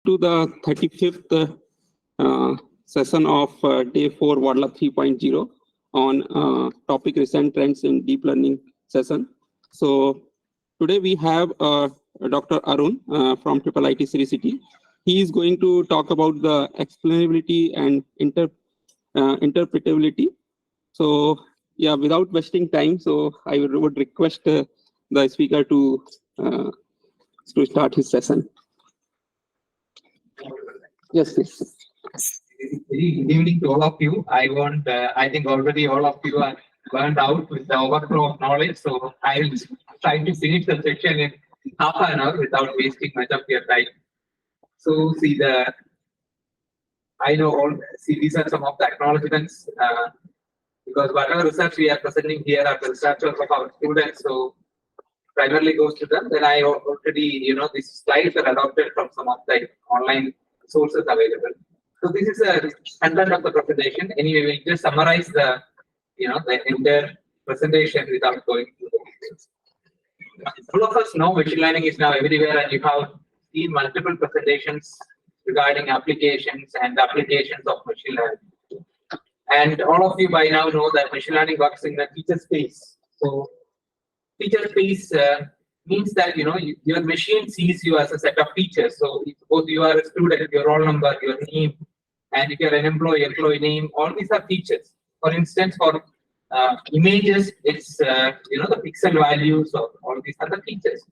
to the 35th session of day 4 WADLAB 3.0 on topic recent trends in deep learning session. So today we have Dr. Arun from IIIT Sri City. He is going to talk about the explainability and interpretability. So yeah, without wasting time, so I would request the speaker to start his session. Yes, please. Good evening to all of you. I think already all of you are burned out with the overflow of knowledge. So I will try to finish the section in half an hour without wasting much of your time. So these are some of the acknowledgements because whatever research we are presenting here are the researchers of our students. So primarily goes to them. Then I already, these slides are adopted from some of the online sources available. So this is a content of the presentation. Anyway, we'll just summarize the entire presentation without going through the details. All of us know machine learning is now everywhere, and you have seen multiple presentations regarding applications and applications of machine learning. And all of you by now know that machine learning works in the feature space. So feature space means that your machine sees you as a set of features. So suppose you are a student, your roll number, your name, and if you're an employee name, all these are features. For instance, for images, it's the pixel values of all these other features.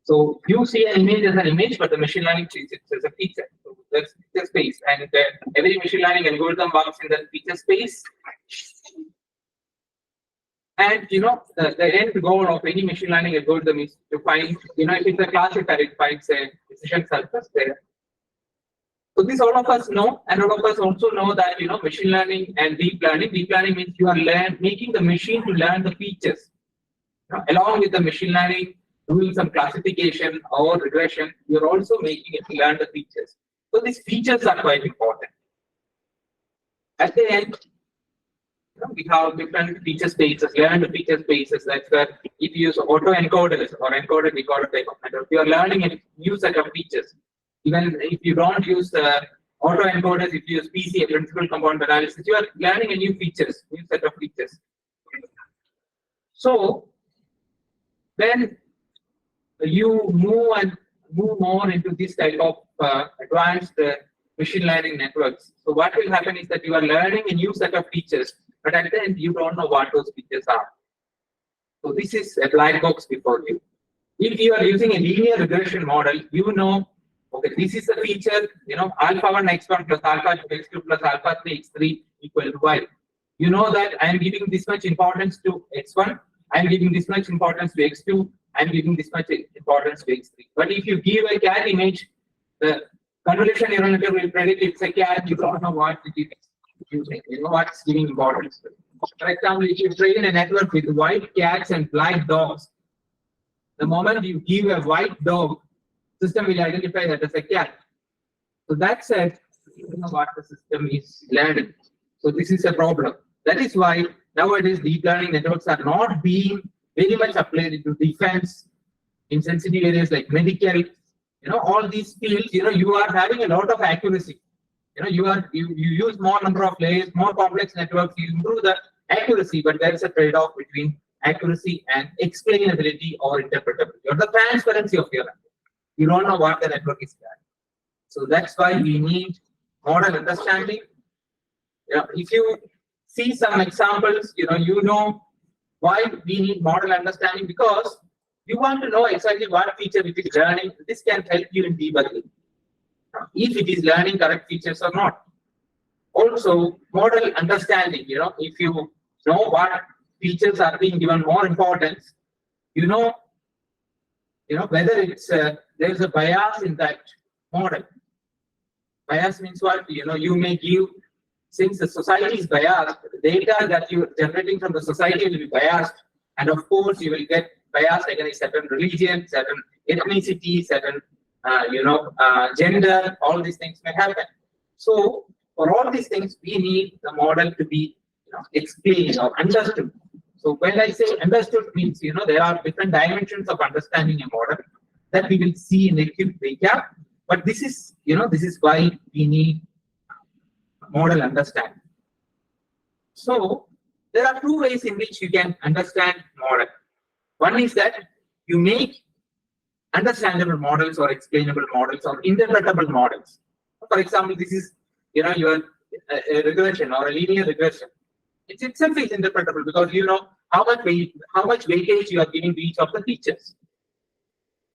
So you see an image as an image, but the machine learning sees it as a feature. So that's feature space, and every machine learning algorithm works in that feature space. And the end goal of any machine learning algorithm is to find, if it's a classifier, it finds a decision surface there. So this all of us know, and all of us also know that machine learning and deep learning. Deep learning means you are making the machine to learn the features. Along with the machine learning, doing some classification or regression, you're also making it to learn the features. So these features are quite important. At the end, we have different feature spaces, learned feature spaces. That's where if you use autoencoders or encoded decoder type of method, you are learning a new set of features. Even if you don't use autoencoders, if you use PC, principal component analysis, you are learning a new set of features. So when you move more into this type of advanced machine learning networks, so what will happen is that you are learning a new set of features, but at the end you don't know what those features are. So this is a black box before you. If you are using a linear regression model, okay, this is the feature, alpha 1 x1 plus alpha 2 x2 plus alpha 3 x3 equal to y. You know that I am giving this much importance to x1, I am giving this much importance to x2, I am giving this much importance to x3. But if you give a cat image, the convolution neural network will predict it's a cat, you don't know what it is using, what's giving importance to. For example, if you train a network with white cats and black dogs, the moment you give a white dog, system will identify that as a cat. So that's what the system is learning. So this is a problem. That is why nowadays deep learning networks are not being very much applied into defense, in sensitive areas like medical, all these fields, you are having a lot of accuracy. You use more number of layers, more complex networks, you improve the accuracy, but there is a trade-off between accuracy and explainability or interpretability, or the transparency of your network. You don't know what the network is doing. So that's why we need model understanding. If you see some examples, you know why we need model understanding, because you want to know exactly what feature it is learning. This can help you in debugging, if it is learning correct features or not. Also, model understanding, if you know what features are being given more importance, whether it's there's a bias in that model. Bias means what? You may give, since the society is biased, the data that you're generating from the society will be biased, and of course you will get biased against certain religion, certain ethnicity, certain gender. All these things may happen. So for all these things, we need the model to be explained or understood. So when I say understood means, there are different dimensions of understanding a model that we will see in a quick recap. But this is, this is why we need model understanding. So there are two ways in which you can understand model. One is that you make understandable models or explainable models or interpretable models. For example, this is, your a regression or a linear regression. It itself is interpretable because you know how much weightage you are giving to each of the features.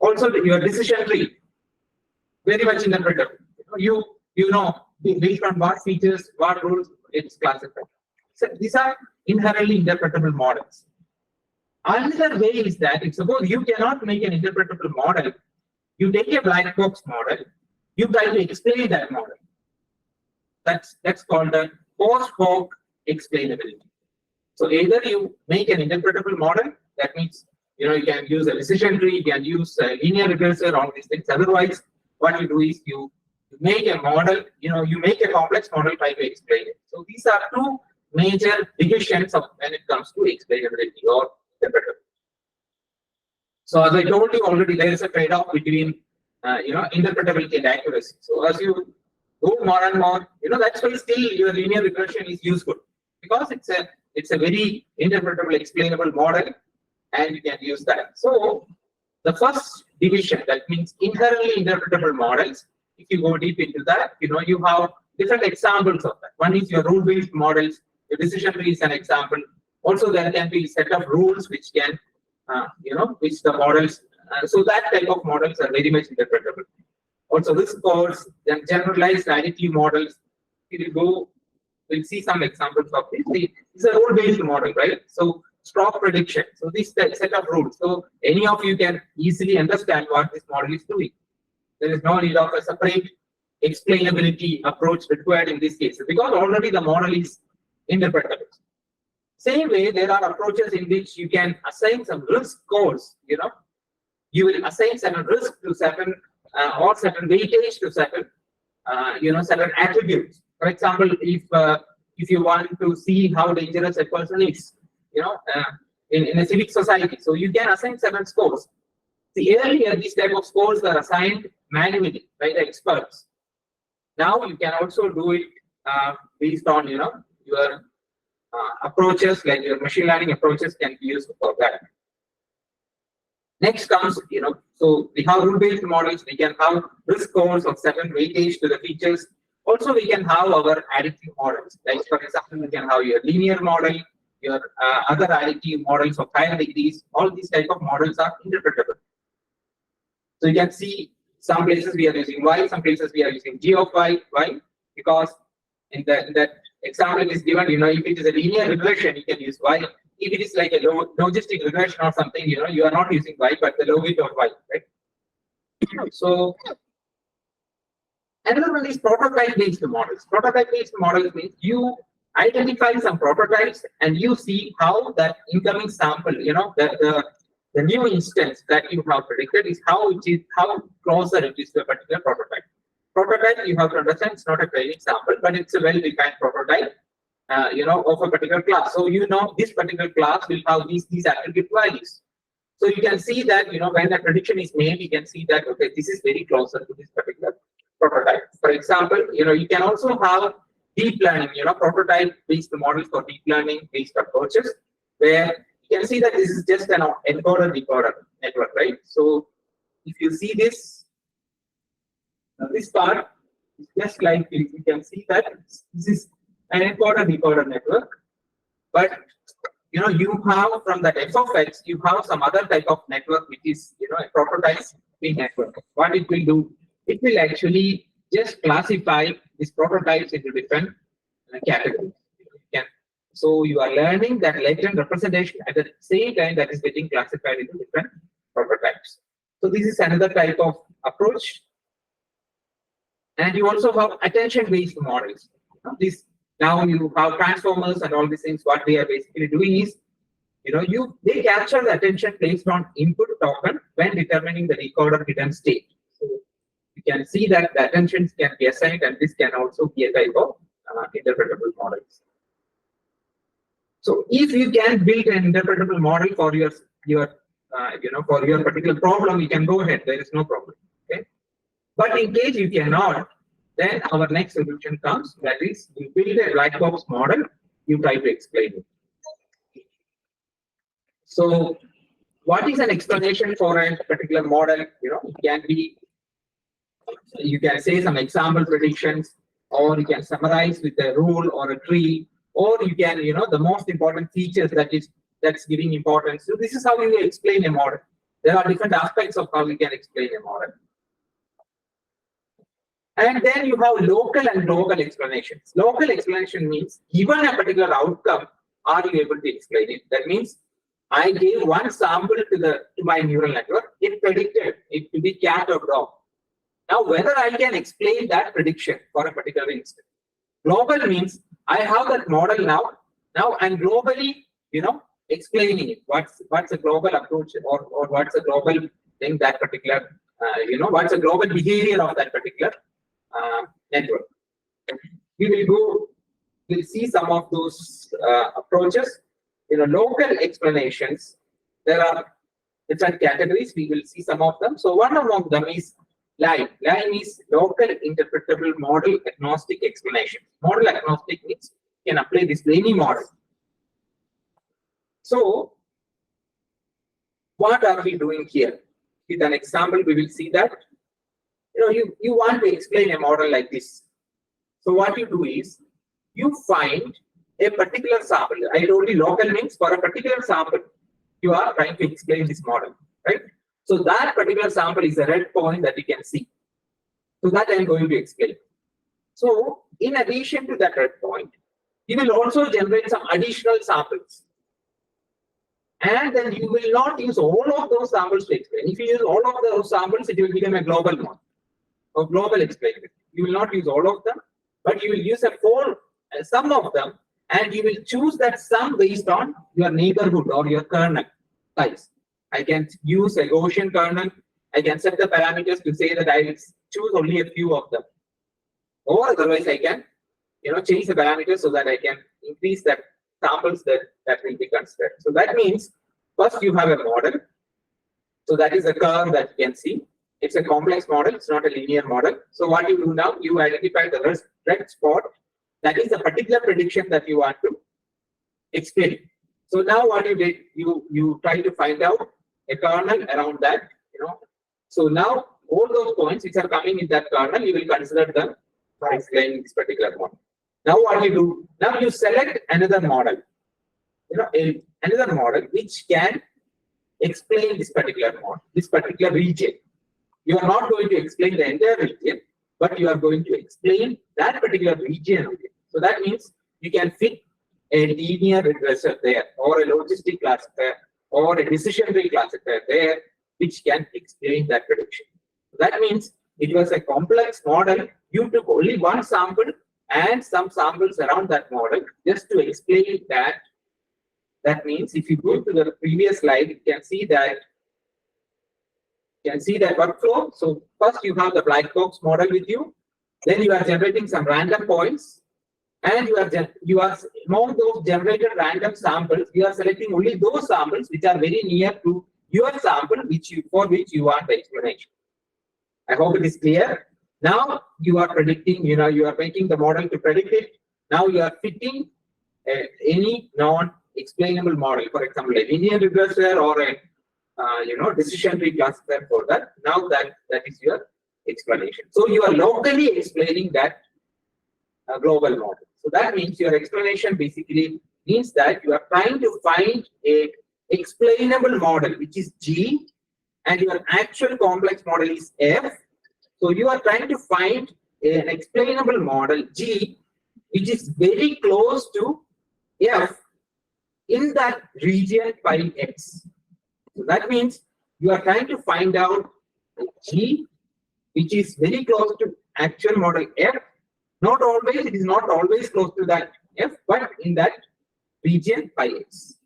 Also, your decision tree, very much interpretable. You know based on what features, what rules it's classified. So these are inherently interpretable models. Another way is that if suppose you cannot make an interpretable model, you take a black box model, you try to explain that model. That's called a post hoc explainability. So either you make an interpretable model, that means you can use a decision tree, you can use a linear regressor, all these things. Otherwise, what you do is you make a model, you make a complex model, try to explain it. So these are two major divisions of when it comes to explainability or interpretability. So as I told you already, there is a trade-off between interpretability and accuracy. So as you go more and more, that's why still your linear regression is useful because it's a very interpretable, explainable model, and you can use that. So the first division, that means inherently interpretable models. If you go deep into that, you have different examples of that. One is your rule-based models. Your decision tree is an example. Also, there can be a set of rules which can, which the models. So that type of models are very much interpretable. Also, this course, then generalized additive models. We'll see some examples of this. It's a rule-based model, right? So stroke prediction. So this set of rules. So any of you can easily understand what this model is doing. There is no need of a separate explainability approach required in this case because already the model is interpretable. Same way, there are approaches in which you can assign some risk scores. You will assign certain risk to certain or certain weightage to certain, certain attributes. For example, if you want to see how dangerous a person is, in a civic society, so you can assign certain scores. See, earlier these type of scores were assigned manually by the experts. Now you can also do it based on your approaches, like your machine learning approaches can be used for that. Next comes, so we have rule-based models. We can have risk scores of certain weightage to the features. Also, we can have our additive models. Like for example, we can have your linear model, your other additive models of higher degrees. All these type of models are interpretable. So you can see some places we are using Y, some places we are using G of Y. Why? Because in that example is given, if it is a linear regression, you can use Y. If it is like a logistic regression or something, you are not using Y, but the logit of Y, right? So another one is prototype-based models. Prototype-based models means you identify some prototypes and you see how that incoming sample, the new instance that you have predicted is how closer it is to a particular prototype. Prototype, you have to understand, it's not a training sample, but it's a well-defined prototype, of a particular class. So this particular class will have these attribute values. So you can see that when the prediction is made, you can see that okay, this is very closer to this particular prototype. For example, you can also have deep learning, prototype-based models for deep learning-based approaches, where you can see that this is just an encoder-decoder network, right? So if you see this part, is just like you can see that this is an encoder-decoder network, but you have from that f of x, you have some other type of network which is a prototype network. What it will do, it will actually just classify these prototypes into different categories. So you are learning that latent representation at the same time that is getting classified into different prototypes. So this is another type of approach. And you also have attention-based models. Now you have transformers and all these things. What they are basically doing is, they capture the attention based on input token when determining the recorder hidden state. So you can see that the attentions can be assigned, and this can also be a type of interpretable models. So if you can build an interpretable model for your particular problem, you can go ahead. There is no problem. Okay. But in case you cannot, then our next solution comes, that is, you build a black box model, you try to explain it. So what is an explanation for a particular model? It can be, you can say some example predictions, or you can summarize with a rule or a tree, or you can, the most important features that's giving importance. So this is how you explain a model. There are different aspects of how you can explain a model. And then you have local and global explanations. Local explanation means given a particular outcome, are you able to explain it? That means I gave one sample to my neural network. It predicted it to be cat or dog. Now, whether I can explain that prediction for a particular instance. Global means I have that model now. Now I'm globally, explaining it. What's a global approach, or what's a global thing that particular, what's a global behavior of that particular network. We'll see some of those approaches. Local explanations, there are different categories. We will see some of them. So one among them is LIME. LIME is local interpretable model agnostic explanation. Model agnostic means you can apply this to any model. So what are we doing here? With an example, we will see that you want to explain a model like this. So what you do is you find a particular sample. I told you local means for a particular sample, you are trying to explain this model, right? So that particular sample is a red point that you can see. So that I'm going to explain. So in addition to that red point, you will also generate some additional samples. And then you will not use all of those samples to explain. If you use all of those samples, it will become a global model or global explainability. You will not use all of them, but you will use some of them, and you will choose that sum based on your neighborhood or your kernel size. I can use a Gaussian kernel. I can set the parameters to say that I will choose only a few of them. Or otherwise, I can change the parameters so that I can increase that samples that will be considered. So that means first you have a model. So that is a curve that you can see. It's a complex model. It's not a linear model. So what you do now, you identify the red spot. That is the particular prediction that you want to explain. So now what you did, you try to find out a kernel around that. So now all those points which are coming in that kernel, you will consider them for explaining this particular model. Now what you do? Now you select another model. Another model which can explain this particular model, this particular region. You are not going to explain the entire region, but you are going to explain that particular region. So that means you can fit a linear regressor there, or a logistic classifier, or a decision tree classifier there, which can explain that prediction. That means it was a complex model. You took only one sample and some samples around that model just to explain that. That means if you go to the previous slide, you can see that workflow. So first you have the black box model with you. Then you are generating some random points, and you are among those generated random samples, you are selecting only those samples which are very near to your sample, for which you want the explanation. I hope it is clear. Now you are predicting. You are making the model to predict it. Now you are fitting any non-explainable model, for example, a linear regressor or a decision tree classifier for that. Now that is your explanation. So you are locally explaining that global model. So that means your explanation basically means that you are trying to find a explainable model which is G, and your actual complex model is F. So you are trying to find an explainable model G which is very close to F in that region by X. So that means you are trying to find out G which is very close to actual model F. Not always, it is not always close to that F, but in that region by X.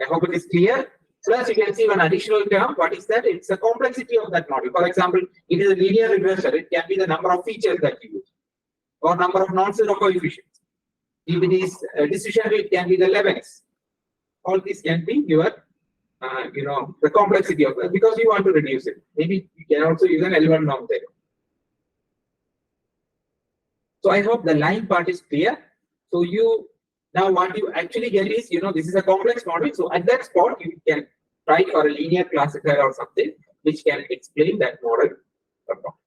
I hope it is clear. Plus, you can see one additional term. What is that? It's the complexity of that model. For example, it is a linear regressor. It can be the number of features that you use, or number of non-zero coefficients. If it is a decision tree, it can be the 11x. All these can be your, the complexity of that, because you want to reduce it. Maybe you can also use an L1 norm there. So I hope the line part is clear. So you now what you actually get is, this is a complex model. So at that spot, you can try for a linear classifier or something which can explain that model.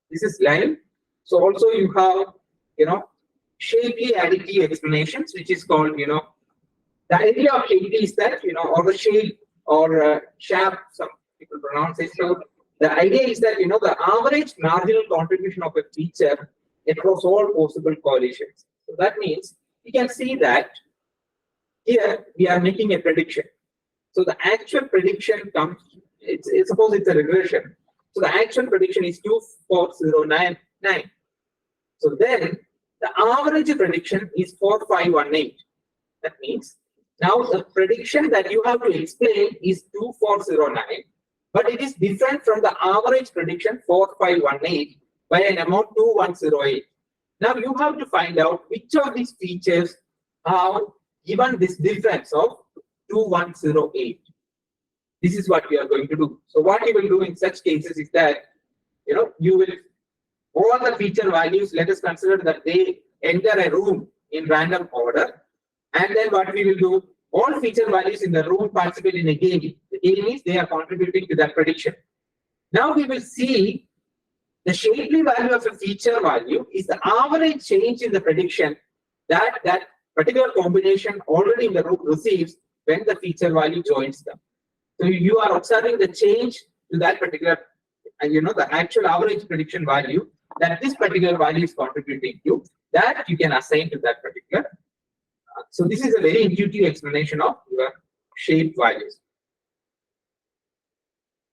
This is line. So also you have, shapely additive explanations, which is called, the idea of shapely is that, or the shape or sharp, some people pronounce it. So the idea is that, the average marginal contribution of a feature across all possible correlations. So that means we can see that here we are making a prediction. So the actual prediction comes, suppose it's a regression. So the actual prediction is 24099. So then the average prediction is 4518. That means now the prediction that you have to explain is 2409, but it is different from the average prediction 4518 by an amount 2108. Now you have to find out which of these features have given this difference of 2108. This is what we are going to do. So what you will do in such cases is that, you will, all the feature values, let us consider that they enter a room in random order. And then what we will do, all feature values in the room participate in a game. The game means they are contributing to that prediction. Now we will see the shapely value of a feature value is the average change in the prediction that that particular combination already in the room receives when the feature value joins them. So you are observing the change to that particular, and the actual average prediction value that this particular value is contributing to, that you can assign to that particular. So this is a very intuitive explanation of your shape values.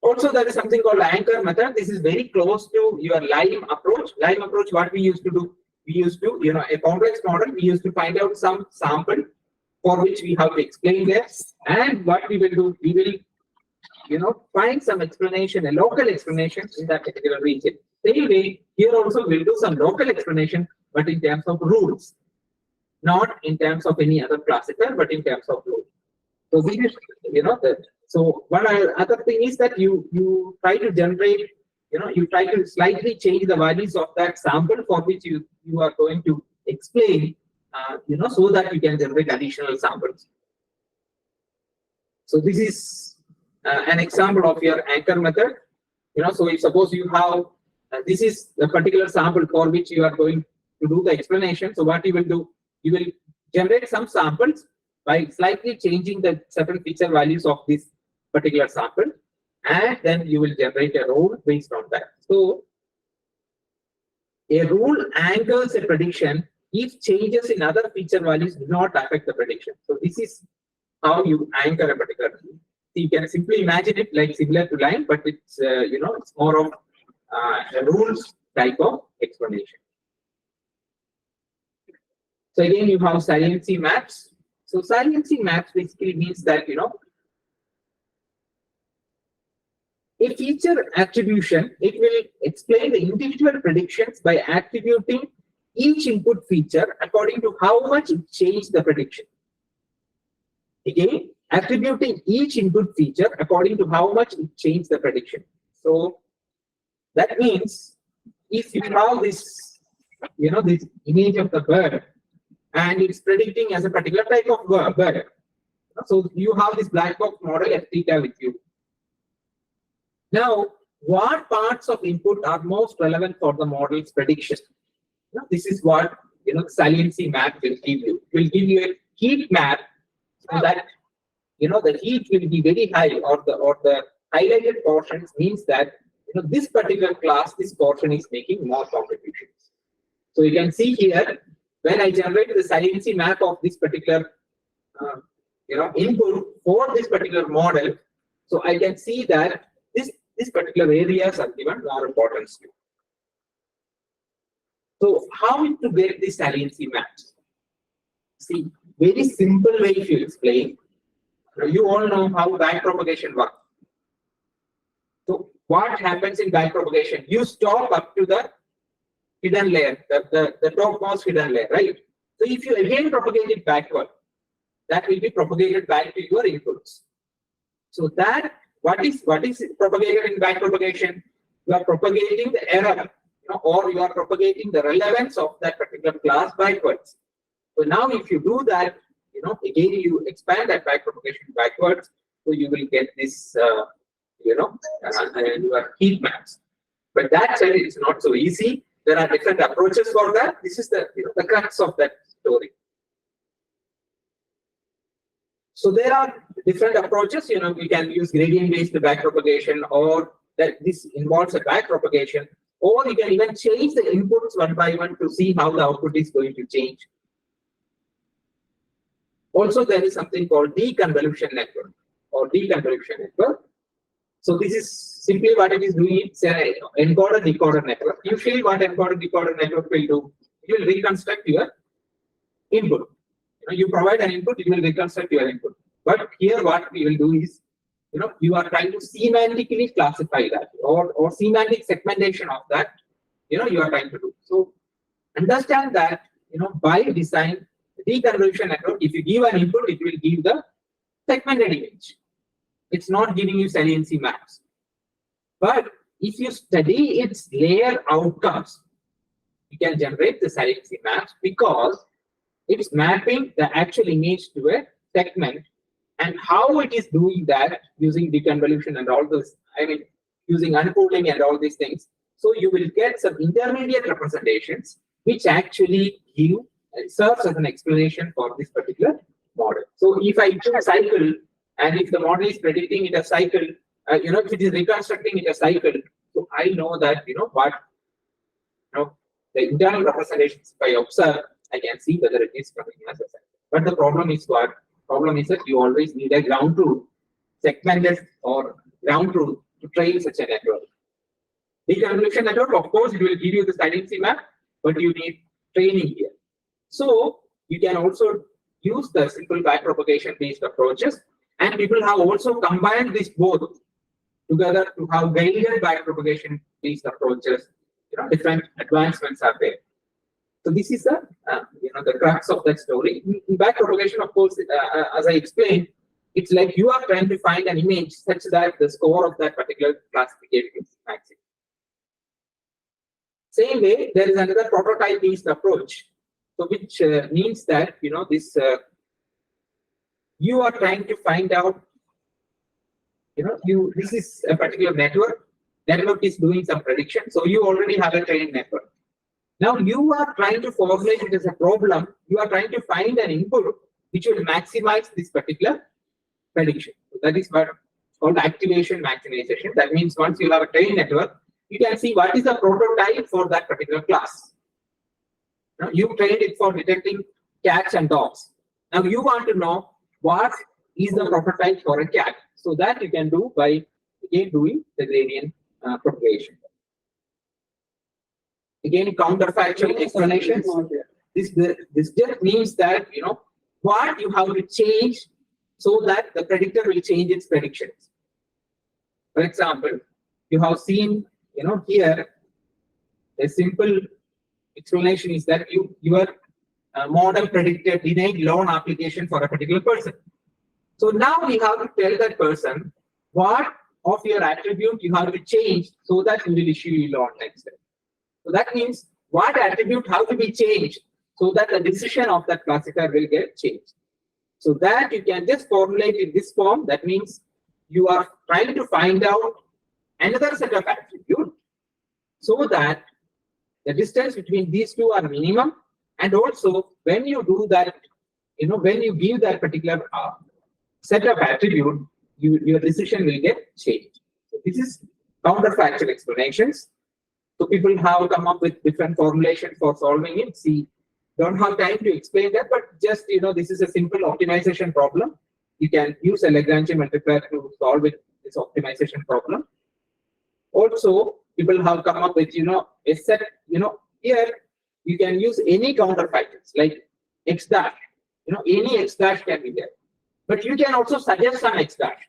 Also, there is something called anchor method. This is very close to your lime approach. Lime approach, what we used to do, we used to, a complex model, we used to find out some sample for which we have to explain this. And what we will do, we will, find some explanation, a local explanation in that particular region. Same way, here also we'll do some local explanation, but in terms of rules, not in terms of any other classifier, but in terms of rules. So we just, so one other thing is that you try to generate, you try to slightly change the values of that sample for which you are going to explain, so that you can generate additional samples. So this is an example of your anchor method. So if suppose you have, this is the particular sample for which you are going to do the explanation. So what you will do, you will generate some samples by slightly changing the certain feature values of this particular sample, and then you will generate a rule based on that. So a rule anchors a prediction if changes in other feature values do not affect the prediction. So this is how you anchor a particular rule. So you can simply imagine it like similar to line, but it's it's more of a rules type of explanation. So again, you have saliency maps. So saliency maps basically means that a feature attribution, it will explain the individual predictions by attributing each input feature according to how much it changed the prediction. Again, attributing each input feature according to how much it changed the prediction. So that means if you have this, this image of the bird, and it's predicting as a particular type of bird. So you have this black box model f theta with you. Now, what parts of input are most relevant for the model's prediction? This is what saliency map will give you. It will give you a heat map so that the heat will be very high, or the highlighted portions means that this particular class, this portion is making more contributions. So you can see here, when I generate the saliency map of this particular input for this particular model, so I can see that this particular areas are given more importance to. So how to get the saliency maps? See, very simple way if you explain. You all know how backpropagation works. So what happens in backpropagation? You stop up to the hidden layer, the topmost hidden layer, right? So if you again propagate it backward, that will be propagated back to your inputs. So that what is propagated in backpropagation? You are propagating the error. or you are propagating the relevance of that particular class backwards. So now if you do that, again you expand that backpropagation backwards, so you will get this, your heat maps. But that said, it's not so easy. There are different approaches for that. This is the the crux of that story. So there are different approaches. We can use gradient-based backpropagation, or that this involves a backpropagation, or you can even change the inputs one by one to see how the output is going to change. Also, there is something called deconvolution network or deconvolution network. So this is simply what it is doing. It's an encoder-decoder network. Usually, what encoder-decoder network will do, it will reconstruct your input. You provide an input, it will reconstruct your input. But here, what we will do is, you are trying to semantically classify that, or semantic segmentation of that. You are trying to do. So understand that by design, deconvolution network, if you give an input, it will give the segmented image. It's not giving you saliency maps. But if you study its layer outcomes, you can generate the saliency maps, because it's mapping the actual image to a segment, and how it is doing that using deconvolution and all this, using unpooling and all these things. So you will get some intermediate representations which actually serves as an explanation for this particular model. So if I do a cycle, and if the model is predicting it a cycle, if it is reconstructing it a cycle, so I know that the internal representations, if I observe, I can see whether it is coming as a cycle. But the problem is what? Problem is that you always need a ground truth, segmented or ground truth, to train such a network. Deconvolution network, of course, it will give you the saliency map, but you need training here. So you can also use the simple backpropagation based approaches, and people have also combined this both together to have guided backpropagation based approaches. Different advancements are there. So this is the crux of that story. In backpropagation, of course, as I explained, it's like you are trying to find an image such that the score of that particular classification is maximum. Same way, there is another prototype-based approach, so which means that you are trying to find out. This is a particular network. Network is doing some prediction, so you already have a training network. Now you are trying to formulate it as a problem. You are trying to find an input which will maximize this particular prediction. So that is what called activation maximization. That means once you have a training network, you can see what is the prototype for that particular class. Now you trained it for detecting cats and dogs. Now you want to know what is the prototype for a cat. So that you can do by again doing the gradient propagation. Again, counterfactual explanations. This just means that what you have to change so that the predictor will change its predictions. For example, you have seen here a simple explanation is that your model predicted denied loan application for a particular person. So now we have to tell that person what of your attribute you have to change so that you will issue a loan next time. So that means what attribute have to be changed so that the decision of that classifier will get changed. So that you can just formulate in this form. That means you are trying to find out another set of attributes so that the distance between these two are minimum. And also when you do that, when you give that particular set of attribute, your decision will get changed. So this is counterfactual explanations. So people have come up with different formulations for solving it. See, don't have time to explain that, but just this is a simple optimization problem. You can use a Lagrangian multiplier to solve this optimization problem. Also, people have come up with a set. Here you can use any counterfactuals like x dash. Any x dash can be there, but you can also suggest some x dash.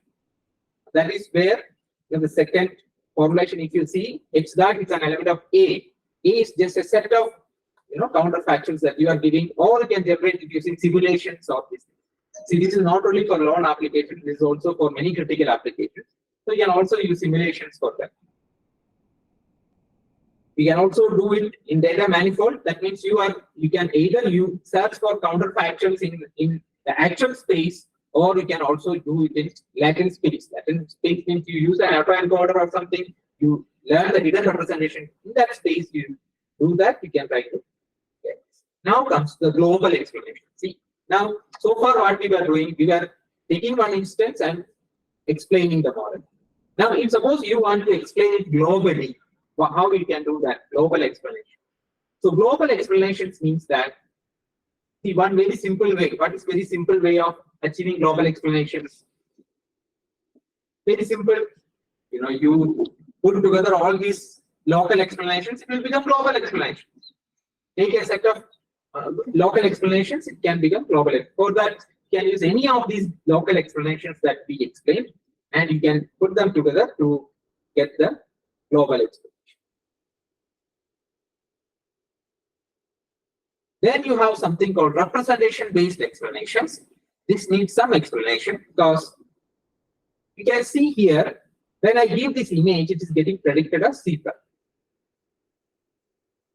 That is where the second formulation, if you see, x dash is an element of A. A is just a set of counterfactuals that you are giving, or you can generate it using simulations of this. See, this is not only for loan applications, this is also for many critical applications. So you can also use simulations for that. We can also do it in data manifold. That means you can either you search for counterfactuals in the actual space, or you can also do it in latent space. Latent space means you use an autoencoder or something. You learn the hidden representation in that space. You do that. You can try to. Okay. Now comes the global explanation. See, now so far what we were doing, we were taking one instance and explaining the model. Now, if suppose you want to explain it globally, how we can do that global explanation? So global explanations means that, see, one very simple way. What is very simple way of achieving global explanations? Very simple. You put together all these local explanations, it will become global explanations. Take a set of local explanations, it can become global. For that, you can use any of these local explanations that we explained, and you can put them together to get the global explanation. Then you have something called representation-based explanations. This needs some explanation because you can see here, when I give this image, it is getting predicted as zebra.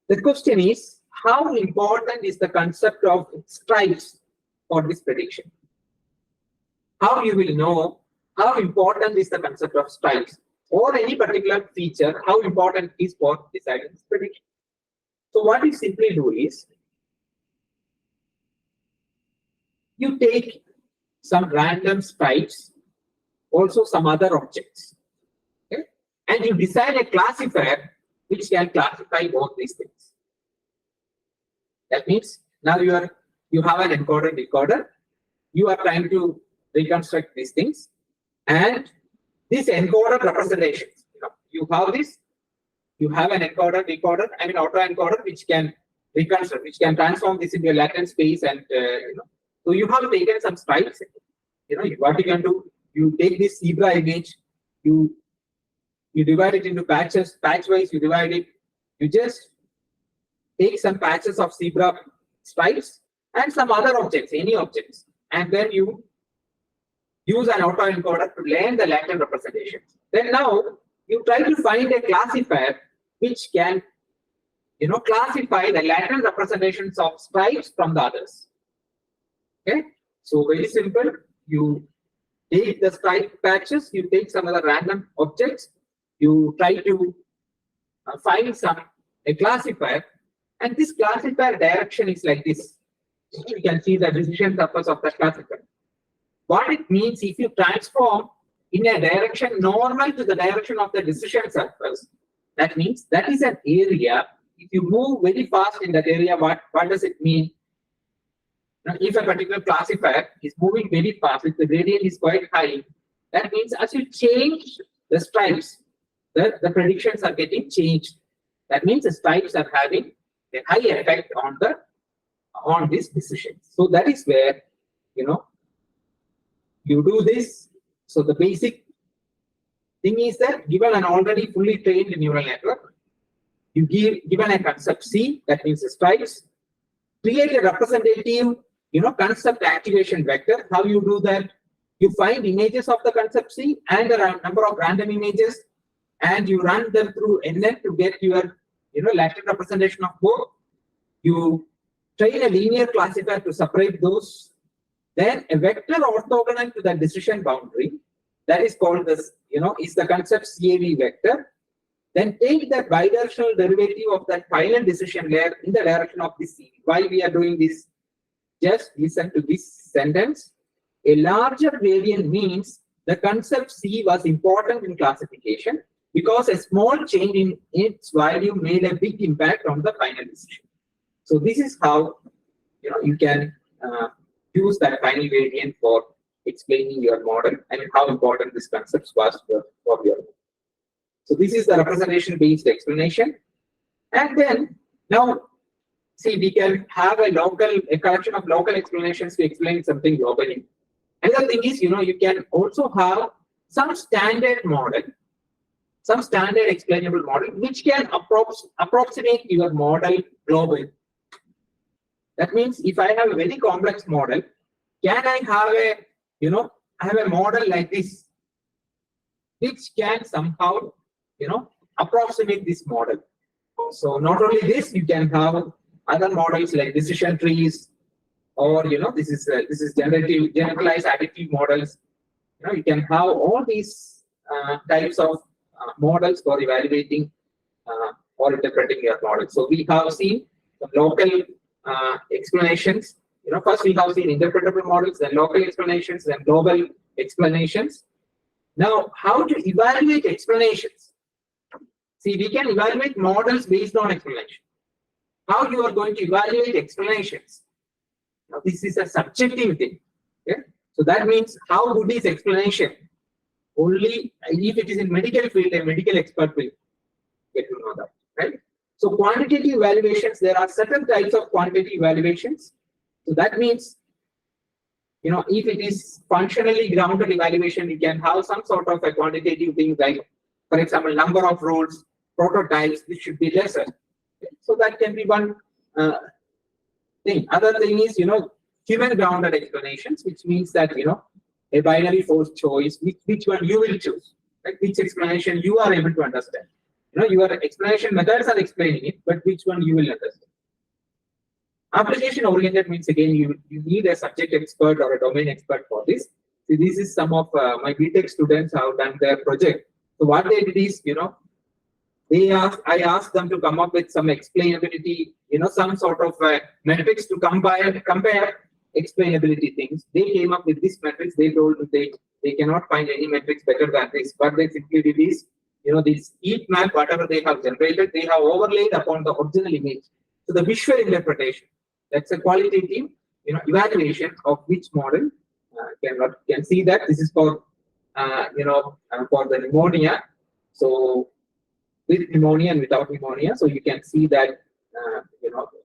The question is, how important is the concept of stripes for this prediction? How you will know how important is the concept of stripes or any particular feature, how important it is for deciding this prediction? So what we simply do is, you take some random stripes, also some other objects, okay? And you design a classifier which can classify both these things. That means now you have an encoder decoder. You are trying to reconstruct these things, and this encoder representations. You have this. You have an encoder decoder. I mean autoencoder which can reconstruct, which can transform this into a latent space, and so you have taken some stripes. What you can do, you take this zebra image, you divide it into patches, patch-wise you divide it. You just take some patches of zebra stripes and some other objects, any objects, and then you use an autoencoder to learn the latent representations. Then now you try to find a classifier which can, classify the latent representations of stripes from the others. Okay, so very simple. You take the stripe patches, you take some other random objects, you try to find a classifier, and this classifier direction is like this. You can see the decision surface of the classifier. What it means, if you transform in a direction normal to the direction of the decision surface, that means that is an area. If you move very fast in that area, what does it mean? Now, if a particular classifier is moving very fast, if the gradient is quite high, that means as you change the stripes, the predictions are getting changed. That means the stripes are having a high effect on this decision. So that is where you do this. So the basic thing is that given an already fully trained neural network, you given a concept C, that means the stripes, create a representative concept activation vector. How you do that? You find images of the concept C and a number of random images, and you run them through NN to get your latent representation of both. You train a linear classifier to separate those. Then a vector orthogonal to the decision boundary, that is called this, is the concept CAV vector. Then take the bidirectional derivative of that final decision layer in the direction of this C. Why we are doing this? Just listen to this sentence. A larger gradient means the concept C was important in classification because a small change in its value made a big impact on the final decision. So this is how you can use that final gradient for explaining your model and how important this concept was for your model. So this is the representation-based explanation. And then now, see, we can have a collection of local explanations to explain something globally. Another thing is, you can also have some standard model, some standard explainable model, which can approximate your model globally. That means if I have a very complex model, can I have a model like this, which can somehow, approximate this model? So not only this, you can have other models like decision trees, or this is generalized additive models. You can have all these types of models for evaluating or interpreting your model. So we have seen the local explanations. First we have seen interpretable models, then local explanations, then global explanations. Now, how to evaluate explanations? See, we can evaluate models based on explanation. How you are going to evaluate explanations? Now, this is a subjective thing. Okay? So that means how good is explanation? Only if it is in medical field, a medical expert will get to know that, right? So quantitative evaluations, there are certain types of quantitative evaluations. So that means, if it is functionally grounded evaluation, you can have some sort of a quantitative thing like, for example, number of rules, prototypes, this should be lesser. So that can be one thing. Other thing is, human grounded explanations, which means that, a binary force choice, which one you will choose, like which explanation you are able to understand. Your explanation methods are explaining it, but which one you will understand. Application oriented means, again, you need a subject expert or a domain expert for this. See, this is some of my BTech students have done their project. So what they did is, I asked them to come up with some explainability, some sort of metrics to compare explainability things. They came up with this metrics. They told they cannot find any metrics better than this. What they simply did is, this heat map, whatever they have generated, they have overlaid upon the original image. So the visual interpretation, that's a qualitative, evaluation of which model can see that this is for, for the pneumonia. So with pneumonia and without pneumonia, so you can see that,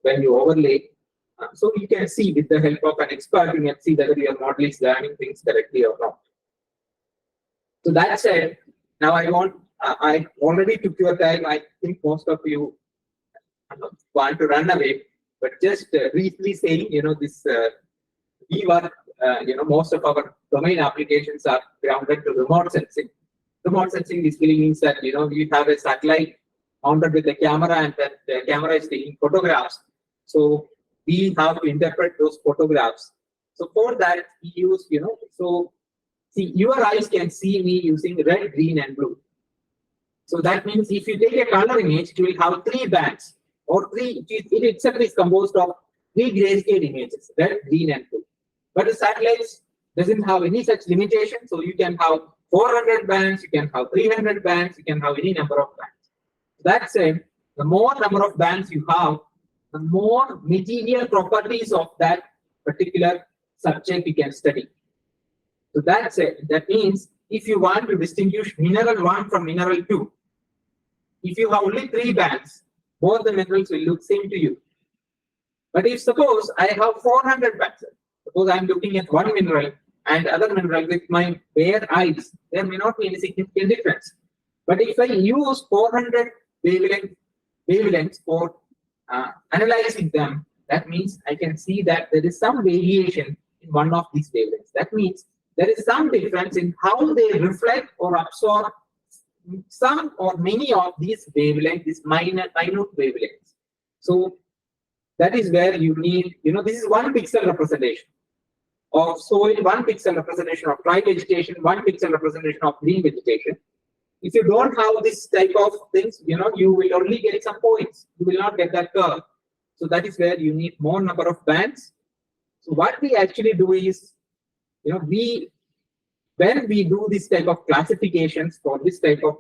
when you overlay, so you can see with the help of an expert, you can see whether your model is learning things correctly or not. So that said, now I already took your time. I think most of you want to run away, but just briefly saying, this we work, most of our domain applications are grounded to remote sensing. Remote sensing basically means that, we have a satellite mounted with a camera, and that the camera is taking photographs. So we have to interpret those photographs. So for that, we use, so see, your eyes can see me using red, green, and blue. So that means if you take a color image, it will have 3 bands, or it itself is composed of 3 grayscale images, red, green, and blue. But the satellites doesn't have any such limitation. So you can have 400 bands, you can have 300 bands, you can have any number of bands. That said, the more number of bands you have, the more material properties of that particular subject you can study. So that's it. That means if you want to distinguish mineral 1 from mineral 2, if you have only 3 bands, both the minerals will look same to you. But if suppose I have 400 bands, suppose I am looking at one mineral and other mineral with my bare eyes, there may not be any significant difference. But if I use 400 wavelengths for analyzing them, that means I can see that there is some variation in one of these wavelengths. That means there is some difference in how they reflect or absorb some or many of these wavelengths, these minute wavelengths. So that is where you need, this is 1 pixel representation of soil, 1 pixel representation of dry vegetation, 1 pixel representation of green vegetation. If you don't have this type of things, you will only get some points. You will not get that curve. So that is where you need more number of bands. So what we actually do is, when we do this type of classifications for this type of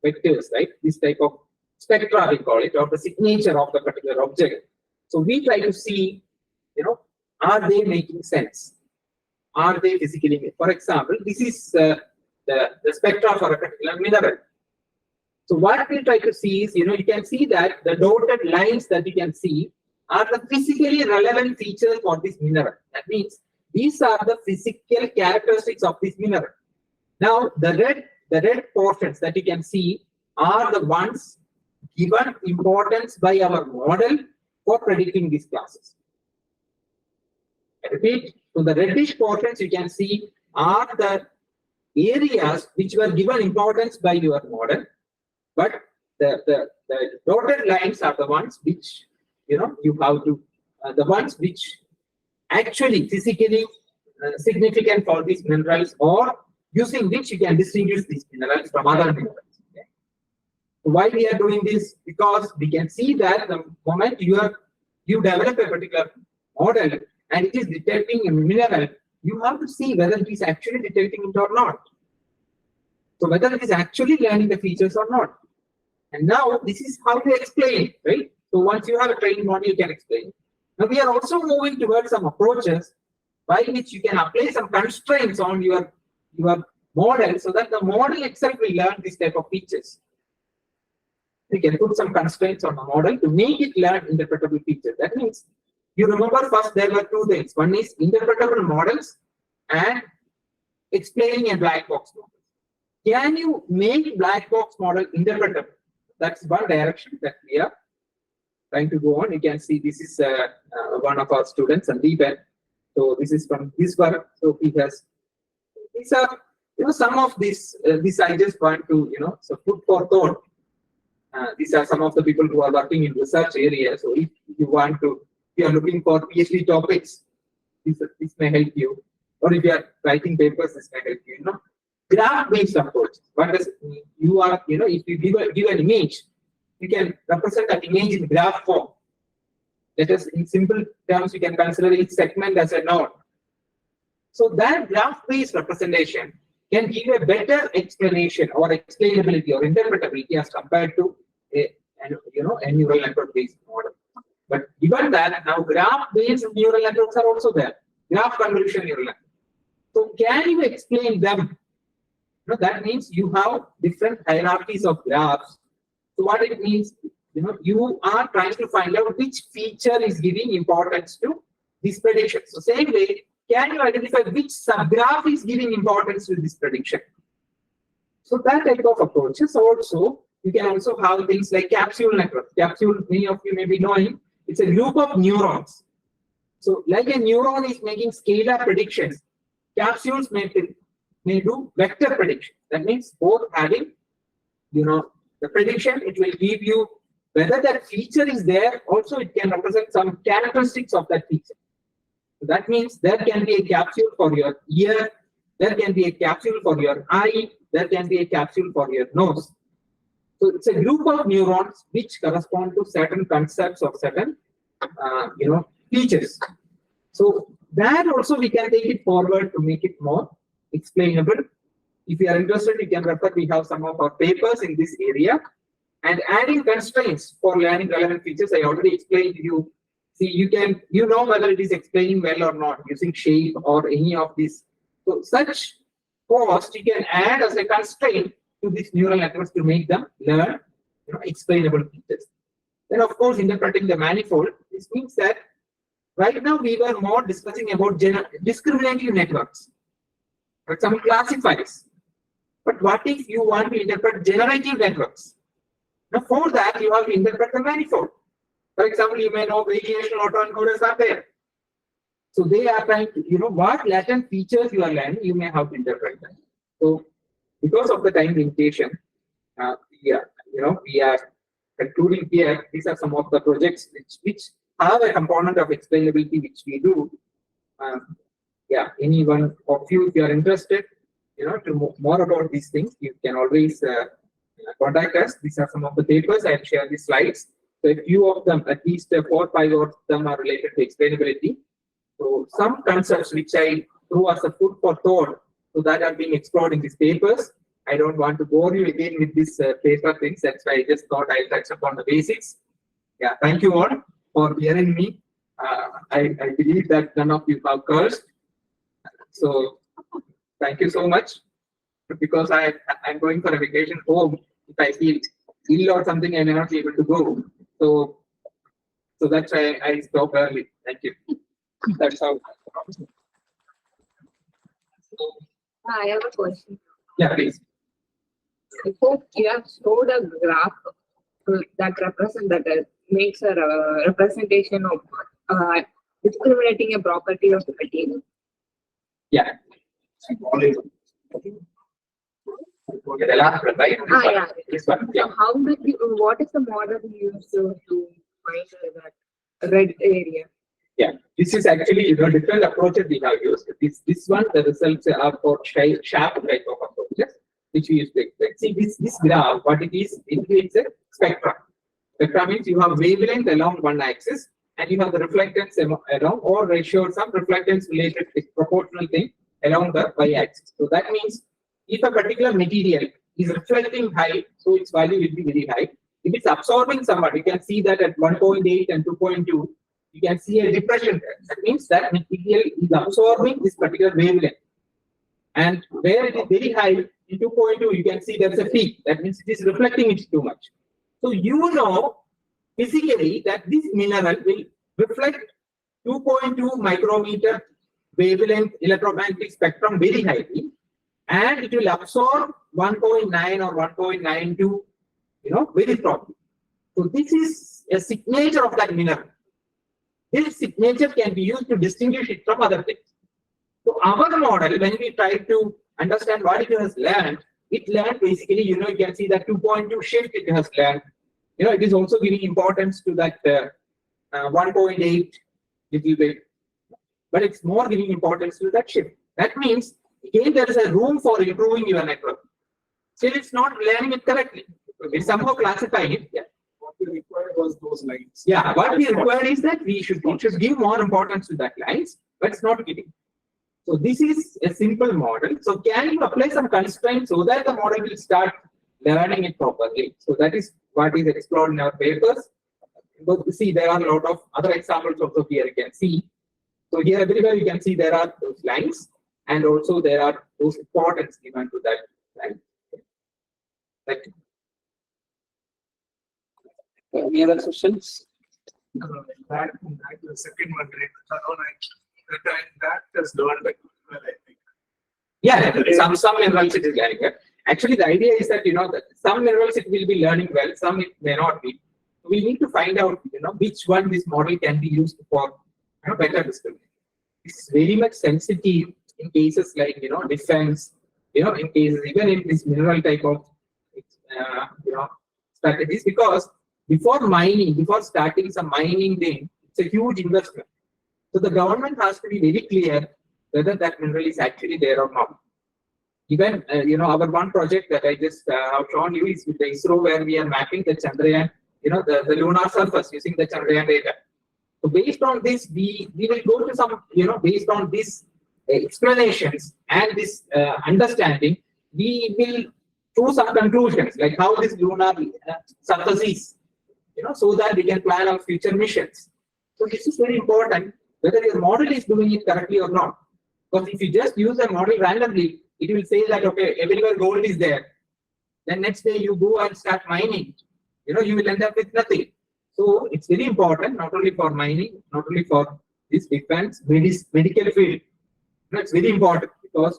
vectors, right? This type of spectra, we call it, or the signature of the particular object. So we try to see, are they making sense? Are they physically? For example, this is the spectra for a particular mineral. So what we try to see is, you can see that the dotted lines that you can see are the physically relevant features for this mineral. That means these are the physical characteristics of this mineral. Now, the red portions that you can see are the ones given importance by our model for predicting these classes. I repeat, so the reddish portions you can see are the areas which were given importance by your model, but the dotted lines are the ones which you have to the ones which actually physically significant for these minerals, or using which you can distinguish these minerals from other minerals. Okay? Why we are doing this? Because we can see that the moment you develop a particular model and it is detecting a mineral, you have to see whether it is actually detecting it or not. So whether it is actually learning the features or not. And now this is how to explain, right? So once you have a training model, you can explain. Now we are also moving towards some approaches by which you can apply some constraints on your model so that the model itself will learn this type of features. You can put some constraints on the model to make it learn interpretable features. That means you remember first there were two things. One is interpretable models and explaining a black box model. Can you make black box model interpretable? That's one direction that we are trying to go on. You can see this is one of our students, Sandeep. So this is from his work. So he has, these are some of these I just want to so food for thought. These are some of the people who are working in research areas. So if you are looking for PhD topics, this may help you. Or if you are writing papers, this may help you. Graph-based approach. What does it mean? You are, if you give an image, you can represent that image in graph form. That is, in simple terms, you can consider each segment as a node. So that graph-based representation can give a better explanation or explainability or interpretability as compared to a neural network-based model. But given that now graph-based neural networks are also there, graph convolution neural networks. So can you explain them? That means you have different hierarchies of graphs. So what it means, you are trying to find out which feature is giving importance to this prediction. So same way, can you identify which subgraph is giving importance to this prediction? So that type of approaches also, you can also have things like capsule network. Capsule, many of you may be knowing, it's a group of neurons. So like a neuron is making scalar predictions, capsules may do vector prediction. That means both having, the prediction, it will give you whether that feature is there. Also, it can represent some characteristics of that feature. So that means there can be a capsule for your ear, there can be a capsule for your eye, there can be a capsule for your nose. So it's a group of neurons which correspond to certain concepts of certain, features. So that also we can take it forward to make it more explainable. If you are interested, you can refer. We have some of our papers in this area. And adding constraints for learning relevant features, I already explained to you. See, you know whether it is explaining well or not using shape or any of these. So such cost you can add as a constraint to these neural networks to make them learn explainable features. Then of course, interpreting the manifold. This means that right now we were more discussing about discriminative networks. For example, classifiers. But what if you want to interpret generative networks? Now for that, you have to interpret the manifold. For example, you may know variational autoencoders are there. So they are trying to, what latent features you are learning, you may have to interpret them. So because of the time limitation, we are concluding here. These are some of the projects which have a component of explainability which we do. Anyone of you, if you are interested, to know more about these things, you can always contact us. These are some of the papers. I have shared the slides. So a few of them, at least 4 or 5 of them are related to explainability. So some concepts which I threw as a food for thought, so that are being explored in these papers. I don't want to bore you again with this paper things. That's why I just thought I'll touch upon the basics. Yeah, thank you all for hearing me. I believe that none of you have cursed. So thank you so much. Because I'm going for a vacation home. If I feel ill or something, I may not be able to go. So that's why I stop early. Thank you. That's how. I have a question. Yeah, please. I hope you have showed a graph that makes a representation of discriminating a property of the material. Yeah. Okay, the last one, right? Yeah. This one, yeah. So how did you, what is the model you used to find that red area? Yeah, this is actually different approaches we have used. This one, the results are for sharp type of approaches, which we used to expect. See, this graph, what it is, it's a spectrum. Spectrum means you have wavelength along one axis, and you have the reflectance along, or ratios of reflectance related proportional thing along the y-axis. So that means if a particular material is reflecting high, so its value will be very high. If it's absorbing somewhat, you can see that at 1.8 and 2.2, you can see a depression there. That means that material is absorbing this particular wavelength. And where it is very high, in 2.2, you can see there is a peak. That means it is reflecting it too much. So you know physically that this mineral will reflect 2.2 micrometer wavelength electromagnetic spectrum very highly, and it will absorb 1.9 or 1.92, very strongly. So this is a signature of that mineral. This signature can be used to distinguish it from other things. So our model, when we try to understand what it has learned, it learned basically, you can see that 2.2 shift it has learned. It is also giving importance to that 1.8 little bit, but it's more giving importance to that shift. That means, again, there is a room for improving your network. Still, it's not learning it correctly. It's somehow classifying it. Yeah. What we required was those lines. Yeah, what we require is that we should give more importance to that lines, but it's not giving. So this is a simple model. So can you apply some constraints so that the model will start learning it properly? So that is what is explored in our papers. But see, there are a lot of other examples also here you can see. So here everywhere you can see there are those lines, and also there are those importance given to that line. Right. Any other questions? That the second one, that is learned by people, I think. Yeah, some minerals it is learning well. Actually, the idea is that that some minerals it will be learning well, some it may not be. We need to find out which one this model can be used for better discrimination. It's very much sensitive in cases like defense, in cases even in this mineral type of strategies, because before starting some mining thing, it's a huge investment. So the government has to be very clear whether that mineral is actually there or not. Even our one project that I just have shown you is with the ISRO, where we are mapping the Chandrayaan, the lunar surface using the Chandrayaan data. So based on this, we will go to some, based on these explanations and this understanding, we will draw some conclusions like how this lunar surface is, so that we can plan our future missions. So this is very important, whether your model is doing it correctly or not. Because if you just use a model randomly, it will say that, okay, everywhere gold is there. Then next day you go and start mining, you will end up with nothing. So it's very important, not only for mining, not only for this defense, medical field. It's very important because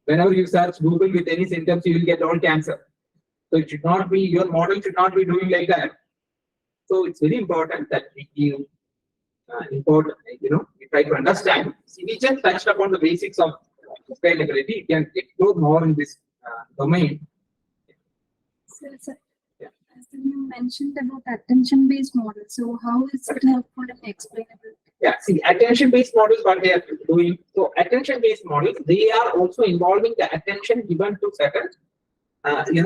whenever you search Google with any symptoms, you will get all cancer. So it should not be, your model should not be doing like that. So it's very important that we give we try to understand. See, we just touched upon the basics of scalability. You can explore more in this domain. Sir, as you mentioned about attention-based model, so how is it helpful and explainable? Yeah, see, attention-based models, what they are doing. So, attention-based models, they are also involving the attention given to certain,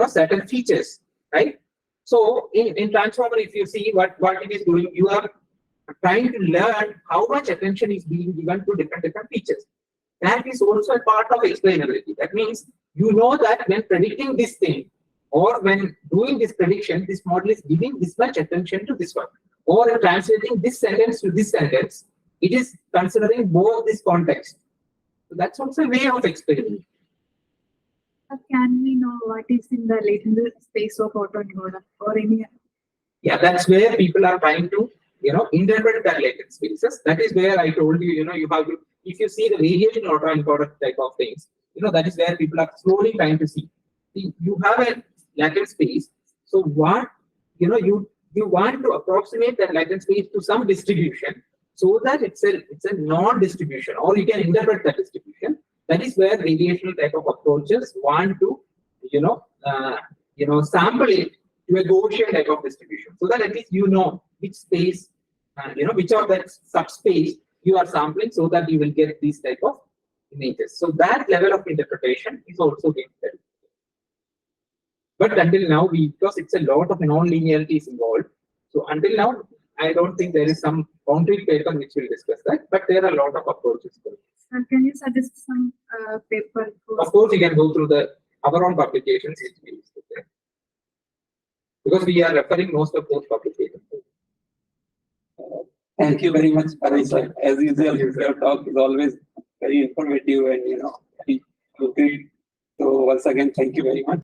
certain features, right? So, in transformer, if you see what it is doing, you are trying to learn how much attention is being given to different features. That is also a part of explainability. That means that when predicting this thing, or when doing this prediction, this model is giving this much attention to this one, or translating this sentence to this sentence, it is considering both this context. So that's also a way of explaining. Can we know what is in the latent space of autoencoder or any? Yeah, that's where people are trying to interpret the latent spaces. That is where I told you, you have to, if you see the variation autoencoder type of things, that is where people are slowly trying to see. You have a latent space. So what, you want to approximate that latent space to some distribution so that it's a non-distribution, or you can interpret that distribution. That is where variational type of approaches want to, sample it to a Gaussian type of distribution, so that at least you know which space, which of that subspace you are sampling, so that you will get these type of images. So that level of interpretation is also being studied. But until now, because it's a lot of non-linearities involved, so until now, I don't think there is some concrete paper which will discuss that, but there are a lot of approaches. Can you suggest some paper? Of course, you can go through our own publications, which we used to say. Because we are referring most of those publications. Thank you very much, Arun sir. As usual, your talk is always very informative and very concrete. So once again, thank you very much.